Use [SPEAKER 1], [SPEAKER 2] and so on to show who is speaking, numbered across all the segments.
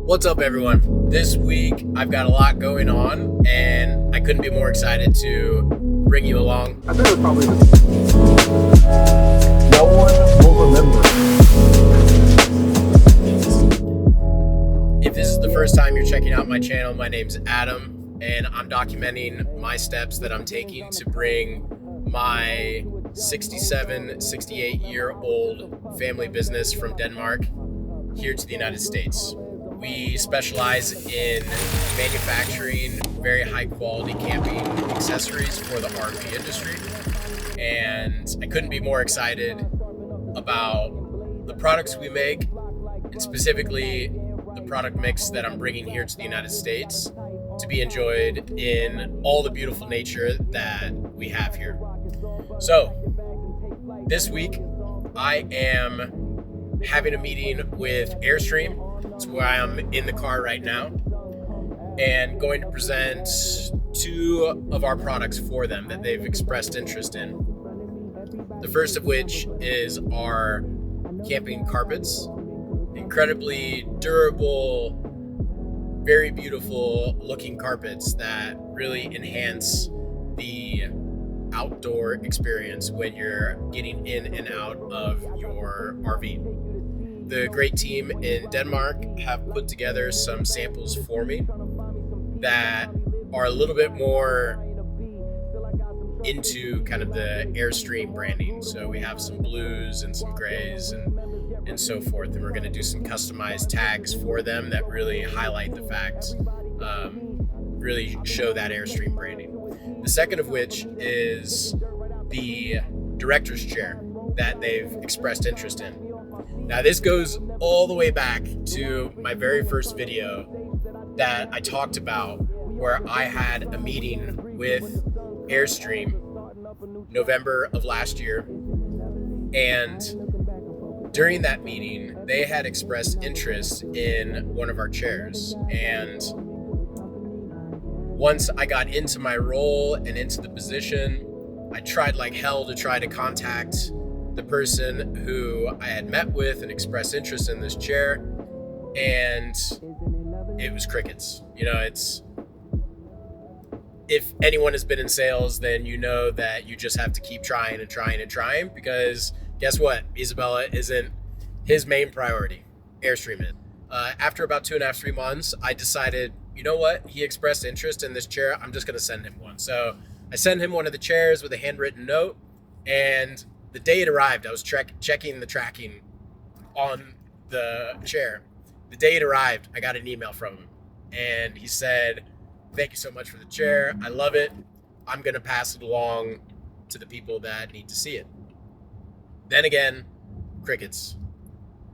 [SPEAKER 1] What's up, everyone? This week I've got a lot going on, and I couldn't be more excited to bring you along.
[SPEAKER 2] I think it was probably no one will remember.
[SPEAKER 1] If this is the first time you're checking out my channel, my name's Adam, and I'm documenting my steps that I'm taking to bring my 67, 68-year-old family business from Denmark here to the United States. We specialize in manufacturing very high quality camping accessories for the RV industry. And I couldn't be more excited about the products we make, and specifically the product mix that I'm bringing here to the United States to be enjoyed in all the beautiful nature that we have here. So this week I am having a meeting with Airstream. That's where I am in the car right now, and going to present two of our products for them that they've expressed interest in. The first of which is our camping carpets. Incredibly durable, very beautiful looking carpets that really enhance the outdoor experience when you're getting in and out of your RV. The great team in Denmark have put together some samples for me that are a little bit more into kind of the Airstream branding. So we have some blues and some grays and so forth. And we're going to do some customized tags for them that really highlight the fact, really show that Airstream branding. The second of which is the director's chair that they've expressed interest in. Now, this goes all the way back to my very first video that I talked about, where I had a meeting with Airstream November of last year. And during that meeting, they had expressed interest in one of our chairs. And once I got into my role and into the position, I tried like hell to try to contact the person who I had met with and expressed interest in this chair, and it was crickets. You know, if anyone has been in sales, then you know that you just have to keep trying and trying and trying, because guess what? Isabella isn't his main priority. Airstream is. After about 2.5, 3 months, I decided, you know what? He expressed interest in this chair. I'm just going to send him one. So I sent him one of the chairs with a handwritten note, and the day it arrived, I was checking the tracking on the chair. The day it arrived, I got an email from him, and he said, "Thank you so much for the chair. I love it. I'm going to pass it along to the people that need to see it." Then again, crickets.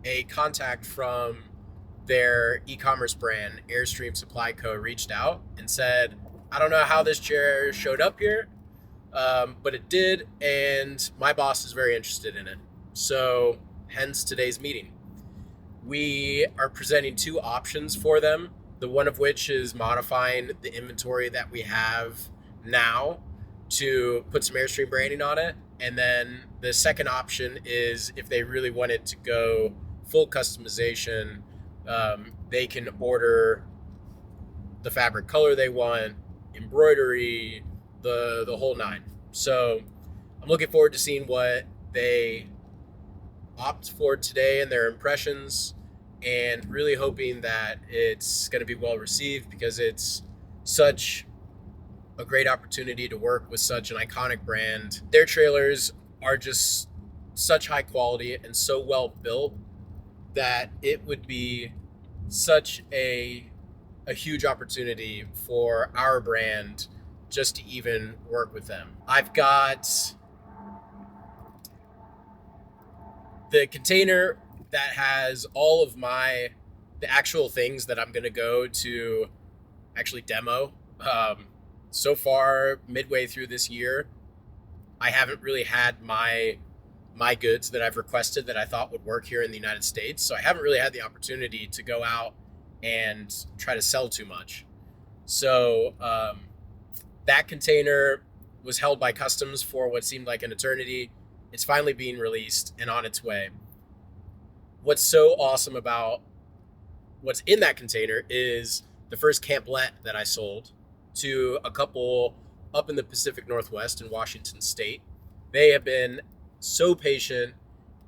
[SPEAKER 1] A contact from their e-commerce brand, Airstream Supply Co., reached out and said, "I don't know how this chair showed up here, but it did, and my boss is very interested in it." So hence today's meeting. We are presenting two options for them, the one of which is modifying the inventory that we have now to put some Airstream branding on it. And then the second option is, if they really wanted to go full customization, they can order the fabric color they want, embroidery, the whole nine. So I'm looking forward to seeing what they opt for today and their impressions, and really hoping that it's going to be well received, because it's such a great opportunity to work with such an iconic brand. Their trailers are just such high quality and so well built that it would be such a huge opportunity for our brand just to even work with them. I've got the container that has all of the actual things that I'm going to go to actually demo. So far, midway through this year, I haven't really had my goods that I've requested that I thought would work here in the United States. So I haven't really had the opportunity to go out and try to sell too much. So that container was held by customs for what seemed like an eternity. It's finally being released and on its way. What's so awesome about what's in that container is the first camplet that I sold to a couple up in the Pacific Northwest in Washington State. They have been so patient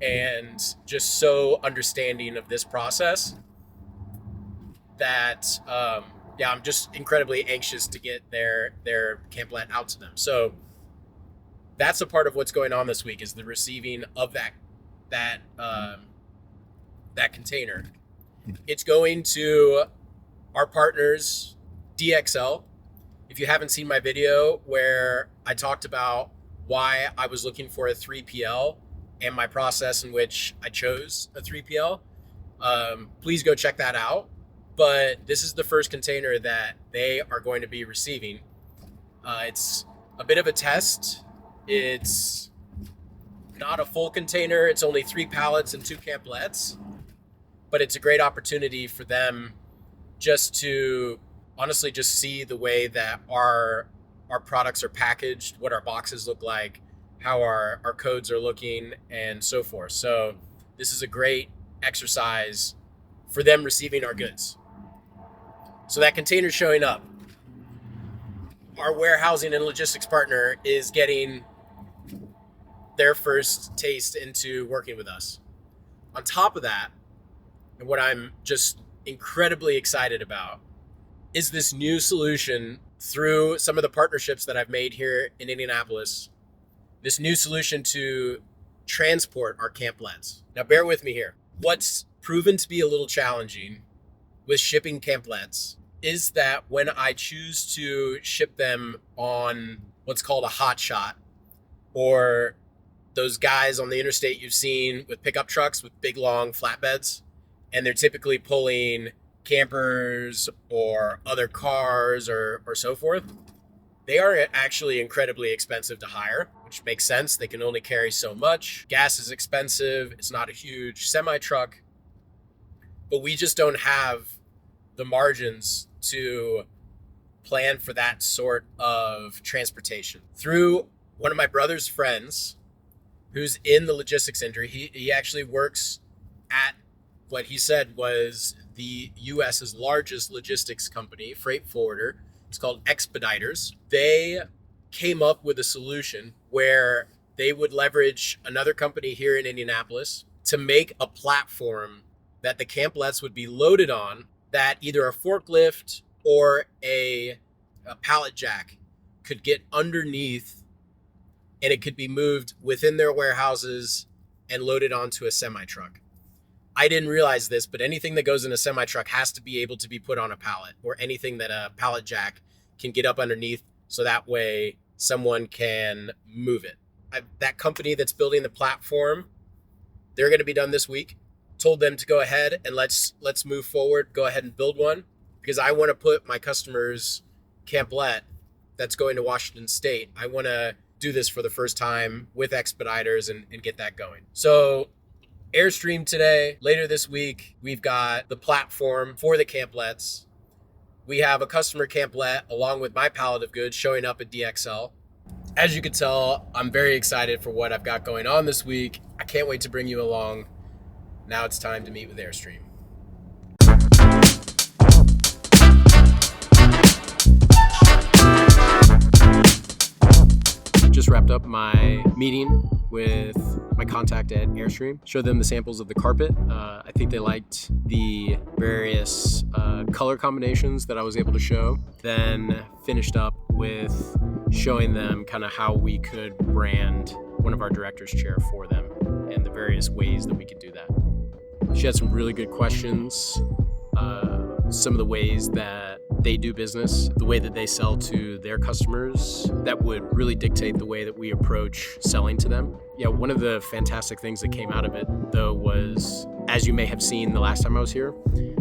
[SPEAKER 1] and just so understanding of this process that, I'm just incredibly anxious to get their camplet out to them. So that's a part of what's going on this week, is the receiving of that container. It's going to our partners, DXL. If you haven't seen my video where I talked about why I was looking for a 3PL and my process in which I chose a 3PL, please go check that out. But this is the first container that they are going to be receiving. It's a bit of a test. It's not a full container. It's only 3 pallets and 2 camplets. But it's a great opportunity for them just to honestly just see the way that our products are packaged, what our boxes look like, how our codes are looking, and so forth. So this is a great exercise for them receiving our goods. So that container's showing up. Our warehousing and logistics partner is getting their first taste into working with us. On top of that, and what I'm just incredibly excited about, is this new solution through some of the partnerships that I've made here in Indianapolis, this new solution to transport our camplets. Now bear with me here. What's proven to be a little challenging with shipping camplets is that when I choose to ship them on what's called a hot shot, or those guys on the interstate you've seen with pickup trucks with big long flatbeds, and they're typically pulling campers or other cars or so forth, they are actually incredibly expensive to hire, which makes sense. They can only carry so much. Gas is expensive. It's not a huge semi truck, but we just don't have the margins to plan for that sort of transportation. Through one of my brother's friends who's in the logistics industry, he actually works at what he said was the US's largest logistics company, freight forwarder. It's called Expeditors. They came up with a solution where they would leverage another company here in Indianapolis to make a platform that the camplets would be loaded on, that either a forklift or a pallet jack could get underneath, and it could be moved within their warehouses and loaded onto a semi-truck. I didn't realize this, but anything that goes in a semi-truck has to be able to be put on a pallet, or anything that a pallet jack can get up underneath, so that way someone can move it. That company that's building the platform, they're going to be done this week. Told them to go ahead and let's move forward, go ahead and build one, because I want to put my customer's camplet that's going to Washington State, I want to do this for the first time with Expeditors and get that going. So Airstream today, later this week, we've got the platform for the camplets. We have a customer camplet along with my pallet of goods showing up at DXL. As you can tell, I'm very excited for what I've got going on this week. I can't wait to bring you along. Now it's time to meet with Airstream. Just wrapped up my meeting with my contact at Airstream. Showed them the samples of the carpet. I think they liked the various color combinations that I was able to show. Then finished up with showing them kind of how we could brand one of our director's chair for them and the various ways that we could do that. She had some really good questions. Some of the ways that they do business, the way that they sell to their customers, that would really dictate the way that we approach selling to them. Yeah, one of the fantastic things that came out of it, though, was, as you may have seen the last time I was here,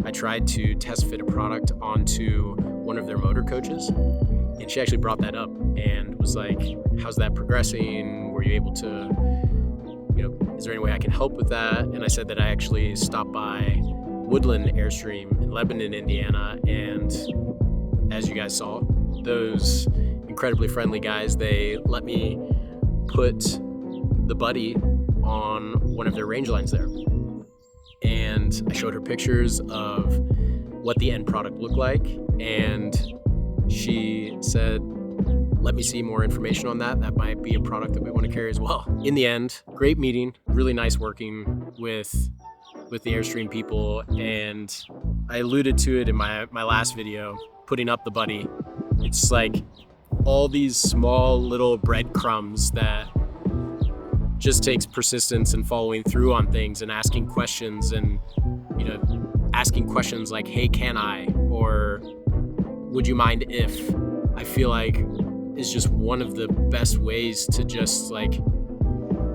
[SPEAKER 1] I tried to test fit a product onto one of their motor coaches. And she actually brought that up and was like, how's that progressing? Were you able to, is there any way I can help with that? And I said that I actually stopped by Woodland Airstream in Lebanon, Indiana, and as you guys saw, those incredibly friendly guys, they let me put the Buddy on one of their range lines there. And I showed her pictures of what the end product looked like. And she said, let me see more information on that. That might be a product that we want to carry as well. In the end, great meeting, really nice working with the Airstream people. And I alluded to it in my last video, putting up the buddy. It's like all these small little breadcrumbs that just takes persistence and following through on things and asking questions, and asking questions like, hey, can I, or would you mind if, I feel like is just one of the best ways to just like,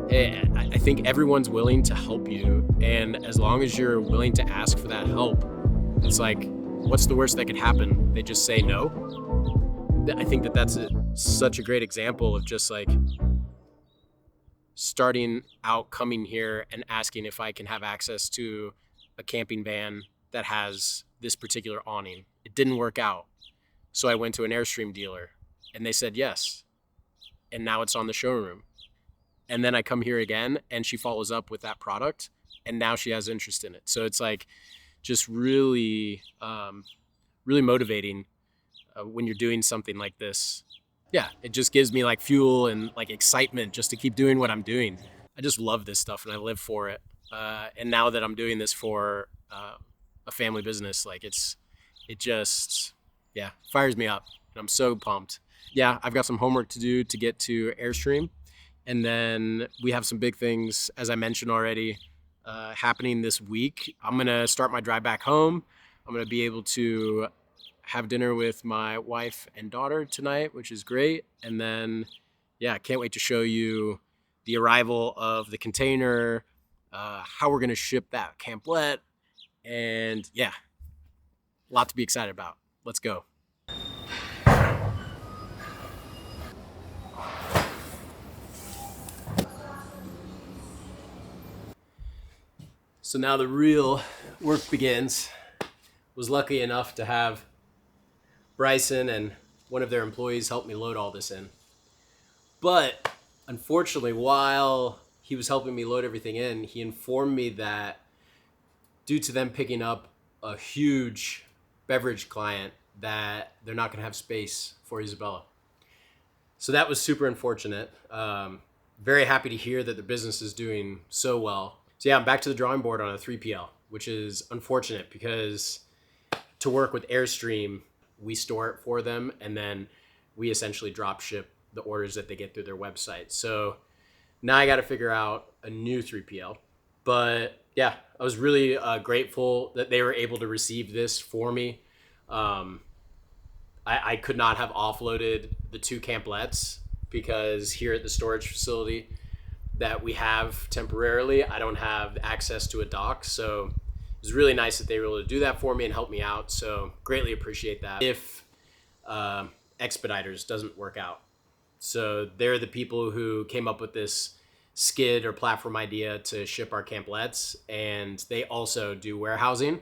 [SPEAKER 1] hey, I think everyone's willing to help you, and as long as you're willing to ask for that help, it's like, what's the worst that could happen? They just say no. I think that's such a great example of just like starting out, coming here and asking if I can have access to a camping van that has this particular awning. It didn't work out. So I went to an Airstream dealer and they said yes. And now it's on the showroom. And then I come here again and she follows up with that product and now she has interest in it. So it's like just really, really motivating when you're doing something like this. Yeah, it just gives me like fuel and like excitement just to keep doing what I'm doing. I just love this stuff and I live for it. And now that I'm doing this for a family business, like it just, yeah, fires me up. And I'm so pumped. Yeah, I've got some homework to do to get to Airstream. And then we have some big things, as I mentioned already, happening this week. I'm gonna start my drive back home. I'm gonna be able to have dinner with my wife and daughter tonight, which is great. And then, yeah, can't wait to show you the arrival of the container, how we're gonna ship that camplet, and yeah, a lot to be excited about. Let's go. So now the real work begins. Was lucky enough to have Bryson and one of their employees help me load all this in. But unfortunately, while he was helping me load everything in, he informed me that due to them picking up a huge beverage client, that they're not gonna have space for Isabella. So that was super unfortunate. Very happy to hear that the business is doing so well. So yeah, I'm back to the drawing board on a 3PL, which is unfortunate because to work with Airstream, we store it for them and then we essentially drop ship the orders that they get through their website. So now I got to figure out a new 3PL. But yeah, I was really grateful that they were able to receive this for me. I could not have offloaded the 2 camplets because here at the storage facility that we have temporarily, I don't have access to a dock. So it was really nice that they were able to do that for me and help me out. So greatly appreciate that. If Expeditors doesn't work out. So they're the people who came up with this skid or platform idea to ship our camplets. And they also do warehousing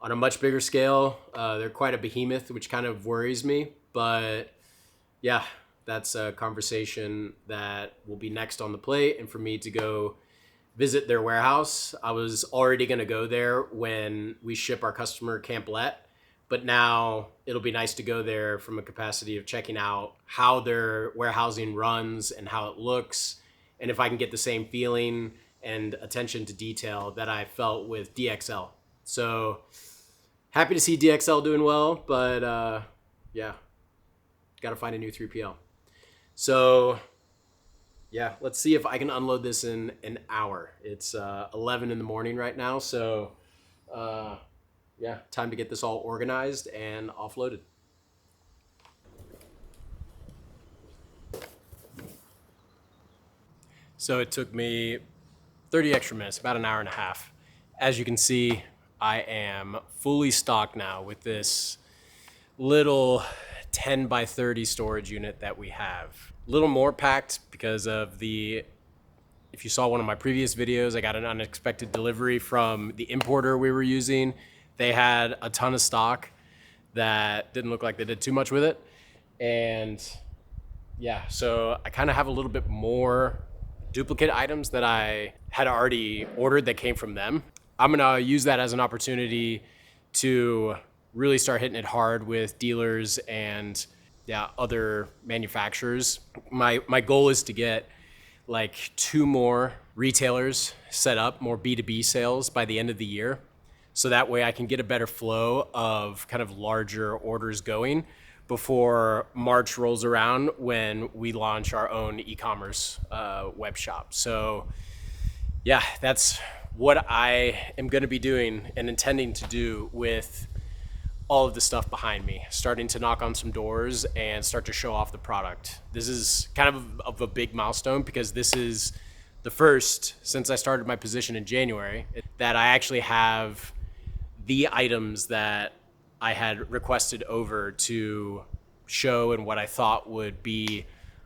[SPEAKER 1] on a much bigger scale. They're quite a behemoth, which kind of worries me. But yeah, that's a conversation that will be next on the plate. And for me to go visit their warehouse. I was already going to go there when we ship our customer camplet, but now it'll be nice to go there from a capacity of checking out how their warehousing runs and how it looks, and if I can get the same feeling and attention to detail that I felt with DXL. So happy to see DXL doing well, but yeah, got to find a new 3PL. So yeah, let's see if I can unload this in an hour. It's 11 in the morning right now, so yeah, time to get this all organized and offloaded. So it took me 30 extra minutes, about an hour and a half. As you can see, I am fully stocked now with this little 10 by 30 storage unit that we have. A little more packed because of if you saw one of my previous videos, I got an unexpected delivery from the importer we were using. They had a ton of stock that didn't look like they did too much with it. And yeah, so I kind of have a little bit more duplicate items that I had already ordered that came from them. I'm gonna use that as an opportunity to really start hitting it hard with dealers and other manufacturers. My goal is to get like 2 more retailers set up, more B2B sales by the end of the year. So that way I can get a better flow of kind of larger orders going before March rolls around when we launch our own e-commerce web shop. So yeah, that's what I am going to be doing and intending to do with all of the stuff behind me, starting to knock on some doors and start to show off the product. This is kind of a big milestone because this is the first, since I started my position in January, that I actually have the items that I had requested over to show and what I thought would be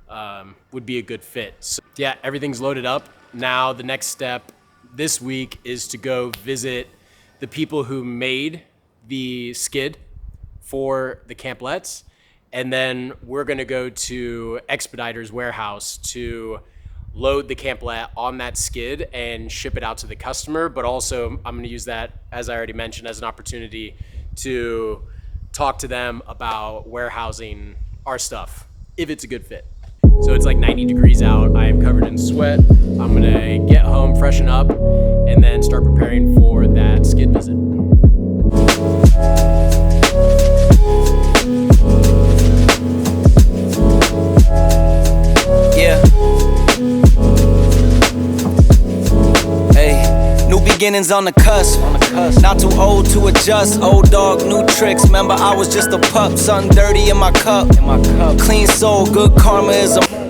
[SPEAKER 1] a good fit. So yeah, everything's loaded up. Now the next step this week is to go visit the people who made the skid for the camplets, and then we're going to go to Expediter's warehouse to load the camplet on that skid and ship it out to the customer. But also I'm going to use that, as I already mentioned, as an opportunity to talk to them about warehousing our stuff if it's a good fit. So it's like 90 degrees out. I am covered in sweat. I'm going to get home, freshen up, and then start preparing for that skid visit.
[SPEAKER 3] Yeah. Hey, new beginnings on the cusp. Not too old to adjust. Old dog, new tricks. Remember, I was just a pup. Something dirty in my cup. Clean soul, good karma is a.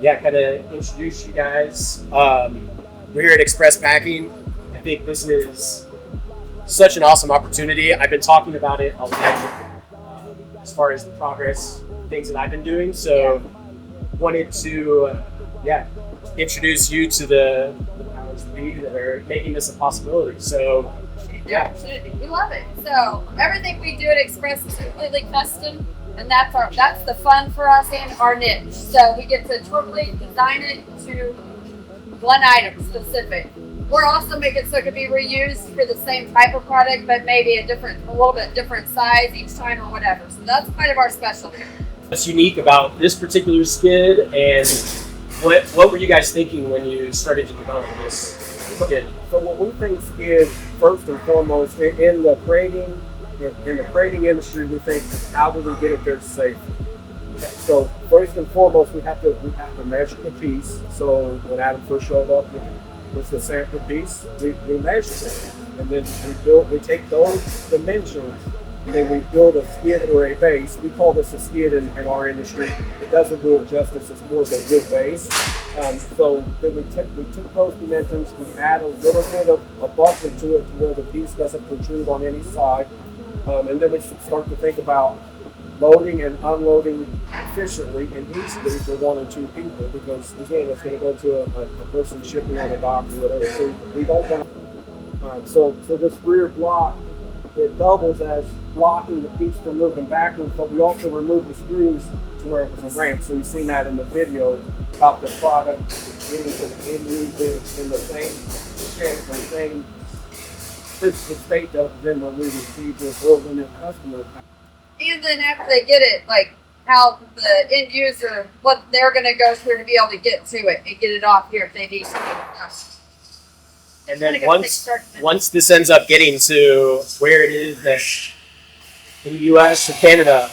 [SPEAKER 1] Yeah, kind of introduce you guys. We're here at Express Packing. I think this is such an awesome opportunity. I've been talking about it a lot as far as the progress, things that I've been doing. So wanted to, introduce you to the powers that be that are making this a possibility. So
[SPEAKER 4] yeah, absolutely. We love it. So everything we do at Express is completely custom. And that's the fun for us and our niche. So we get to totally design it to one item specific. We're also making it so it can be reused for the same type of product, but maybe a little bit different size each time or whatever. So that's kind of our specialty.
[SPEAKER 1] What's unique about this particular skid, and what were you guys thinking when you started to develop this skid?
[SPEAKER 2] So what we think is, first and foremost, in the crating industry, we think, how do we get it there safe? So first and foremost, we have to measure the piece. So when Adam first showed up with the sample piece, we measure it, and then we take those dimensions, and then we build a skid or a base. We call this a skid in our industry. It doesn't do it justice. It's more of a good base. So then we took those dimensions, we add a little bit of a buffer to it to where the piece doesn't protrude on any side. And then we start to think about loading and unloading efficiently and easily for 1 or 2 people, because again, it's going to go to a person shipping on a dock or whatever. So we don't want. So this rear block, it doubles as blocking the piece from moving backwards, but we also remove the screws to where it was a ramp. So you've seen that in the video about the product getting to the end user in the same physical state of them when we receive this building and customer.
[SPEAKER 4] And then after they get it, like how the end user, what they're going to go through to be able to get to it and get it off here if they need to.
[SPEAKER 1] And then once this ends up getting to where it is that in the U.S. or Canada,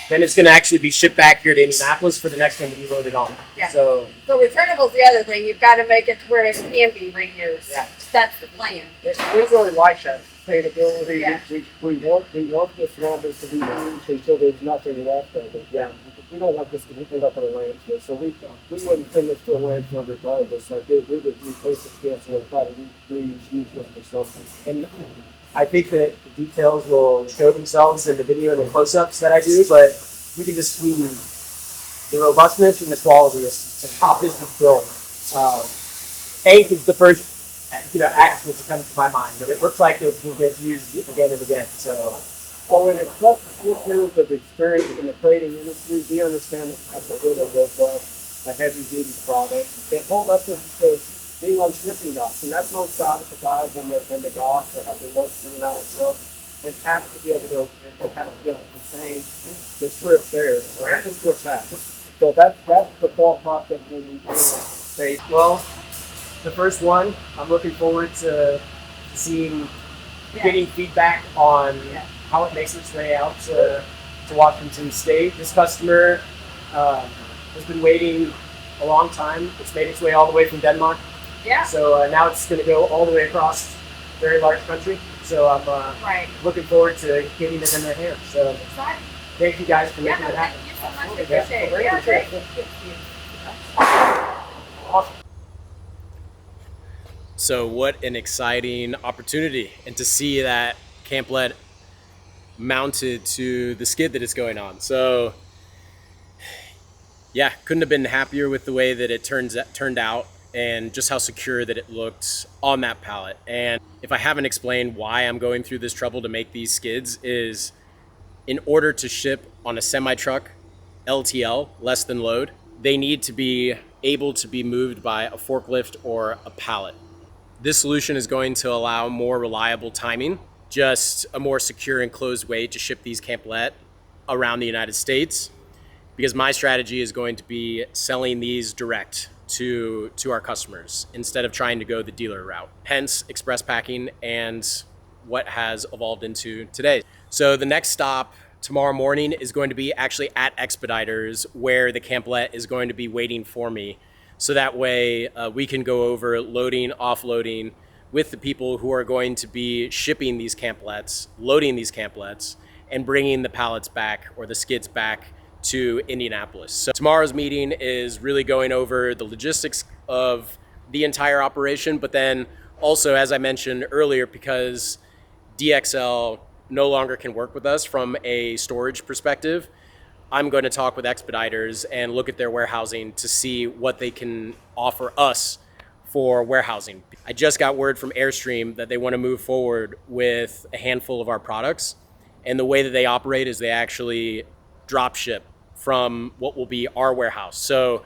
[SPEAKER 1] then it's going to actually be shipped back here to Indianapolis for the next one to be loaded on.
[SPEAKER 4] Yeah.
[SPEAKER 1] So
[SPEAKER 4] returnable is the other thing. You've got to make it to where it can be reused. Yeah. That's the plan.
[SPEAKER 2] We really like that sustainability.
[SPEAKER 4] Yeah.
[SPEAKER 2] We want this lumber to be used until there's nothing left of it. Yeah. We don't want this to be put up in a landfill, so we wouldn't send this to a landfill regardless. Like we would replace the skits and try to reuse them for something.
[SPEAKER 1] And I think that the details will show themselves in the video and the close-ups that I do, but we can just see the robustness and the quality of how this is built. Ink is the first accent that comes to my mind, but it looks like it will get used again and again. So.
[SPEAKER 2] Well, when it comes to years of experience in the trading industry, we understand that that's a bit of a heavy-duty product. It won't let us being on shipping docks, and that's most out of the guys and the docks that have been working in our truck, and have to be able to have the same the trip there, right? Just trip back. So that's the thought process when we say, well, the first one, I'm looking forward to seeing, getting feedback on how it makes its way out to Washington State. This customer has been waiting a long time. It's made its way all the way from Denmark.
[SPEAKER 4] Yeah.
[SPEAKER 2] So now it's going to go all the way across a very large country. So I'm looking forward to getting it in their hands. So
[SPEAKER 4] Exciting.
[SPEAKER 2] thank you guys for making it happen.
[SPEAKER 4] Thank you so much. Appreciate it. Yeah, great.
[SPEAKER 2] Awesome.
[SPEAKER 1] So what an exciting opportunity, and to see that camplet mounted to the skid that is going on. So yeah, couldn't have been happier with the way that it turned out, and just how secure that it looked on that pallet. And if I haven't explained why I'm going through this trouble to make these skids, is in order to ship on a semi truck, LTL, less than load, they need to be able to be moved by a forklift or a pallet. This solution is going to allow more reliable timing, just a more secure and closed way to ship these camplet around the United States, because my strategy is going to be selling these direct to our customers instead of trying to go the dealer route. Hence express packing and what has evolved into today. So the next stop tomorrow morning is going to be actually at Expeditors, where the camplet is going to be waiting for me. So that way we can go over loading, offloading with the people who are going to be shipping these camplets, loading these camplets, and bringing the pallets back, or the skids back, to Indianapolis. So tomorrow's meeting is really going over the logistics of the entire operation, but then also, as I mentioned earlier, because DXL no longer can work with us from a storage perspective, I'm going to talk with Expeditors and look at their warehousing to see what they can offer us for warehousing. I just got word from Airstream that they want to move forward with a handful of our products, and the way that they operate is they actually drop ship from what will be our warehouse. So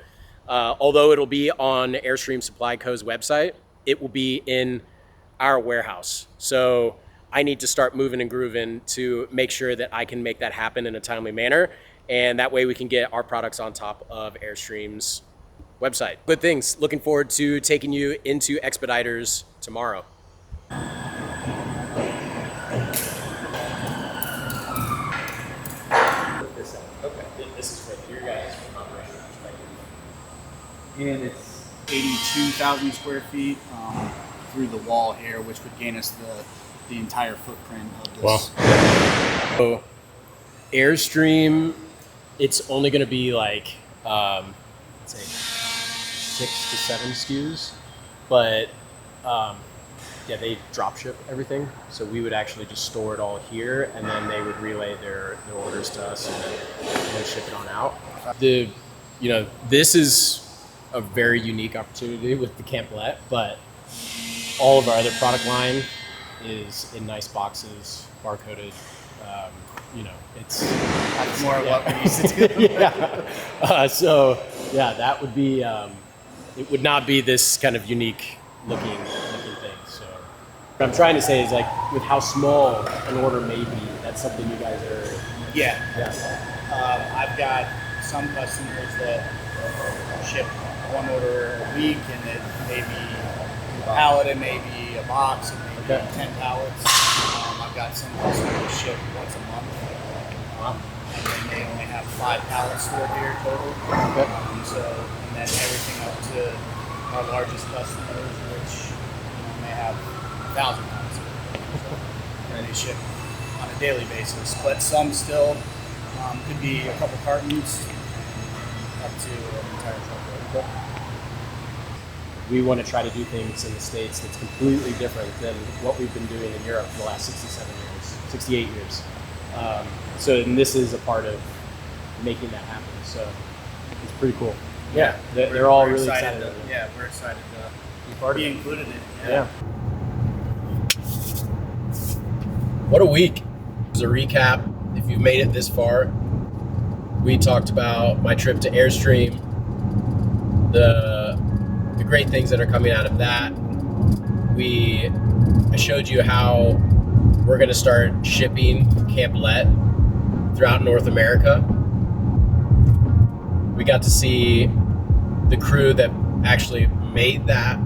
[SPEAKER 1] although it'll be on Airstream Supply Co.'s website, it will be in our warehouse. So I need to start moving and grooving to make sure that I can make that happen in a timely manner, and that way we can get our products on top of Airstream's website. Good things. Looking forward to taking you into Expeditors tomorrow. This is for your guys from operational perspective.
[SPEAKER 5] And it's 82,000 square feet through the wall here, which would gain us the entire footprint of this.
[SPEAKER 1] Wow. So Airstream, it's only going to be like, let's say 6 to 7 SKUs, but yeah, they drop ship everything. So we would actually just store it all here, and then they would relay their orders to us, and then ship it on out. This is a very unique opportunity with the camplet, but all of our other product line is in nice boxes, barcoded.
[SPEAKER 5] That's more of what we used to do.
[SPEAKER 1] Yeah. So yeah, that would be. It would not be this kind of unique looking thing. So what I'm trying to say is, like, with how small an order may be, that's something you guys are.
[SPEAKER 5] Yeah.
[SPEAKER 1] Yeah.
[SPEAKER 5] I've got some customers that ship one order a week, and it may be a pallet, it may be a box, it may be 10 pallets. I've got some customers that ship once a month. And then they only have 5 pallets stored here total.
[SPEAKER 1] Okay.
[SPEAKER 5] And then everything up to our largest customers, which may have 1,000 pallets. And they ship on a daily basis. But some still could be a couple cartons up to an entire truckload.
[SPEAKER 1] We want to try to do things in the States that's completely different than what we've been doing in Europe for the last 68 years. And this is a part of making that happen. So it's pretty cool. Yeah, they're all really excited.
[SPEAKER 5] We're excited to be included in it.
[SPEAKER 1] Yeah. What a week. As a recap, if you've made it this far, we talked about my trip to Airstream, the great things that are coming out of that. I showed you how we're going to start shipping Camplet throughout North America. We got to see the crew that actually made that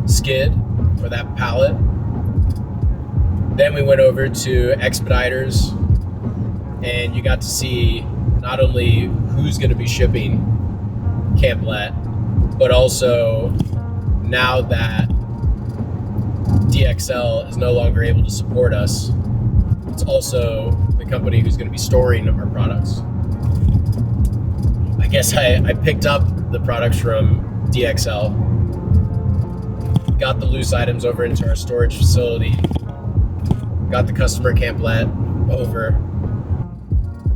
[SPEAKER 1] skid or that pallet. Then we went over to Expeditors, and you got to see not only who's going to be shipping Camplet, but also now that DXL is no longer able to support us, it's also the company who's going to be storing our products. I guess I picked up the products from DXL, got the loose items over into our storage facility, got the customer Camplet over.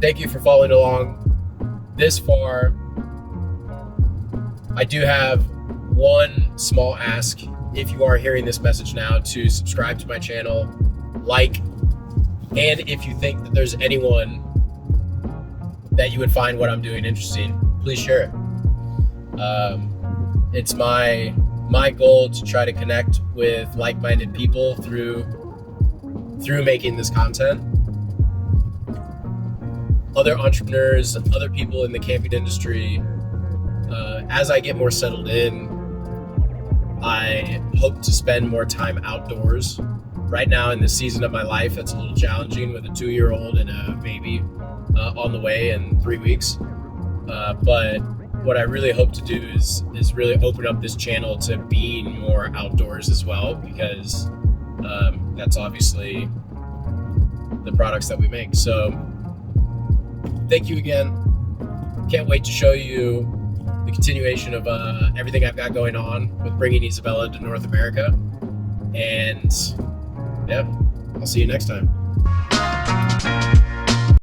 [SPEAKER 1] Thank you for following along this far. I do have one small ask. If you are hearing this message now, to subscribe to my channel, like, and if you think that there's anyone that you would find what I'm doing interesting, please share it. It's my goal to try to connect with like-minded people through making this content. Other entrepreneurs, other people in the camping industry. As I get more settled in, I hope to spend more time outdoors. Right now in this season of my life, it's a little challenging with a 2-year-old and a baby on the way in 3 weeks. But what I really hope to do is really open up this channel to being more outdoors as well, because that's obviously the products that we make. So thank you again. Can't wait to show you the continuation of everything I've got going on with bringing Isabella to North America. And yeah, I'll see you next time.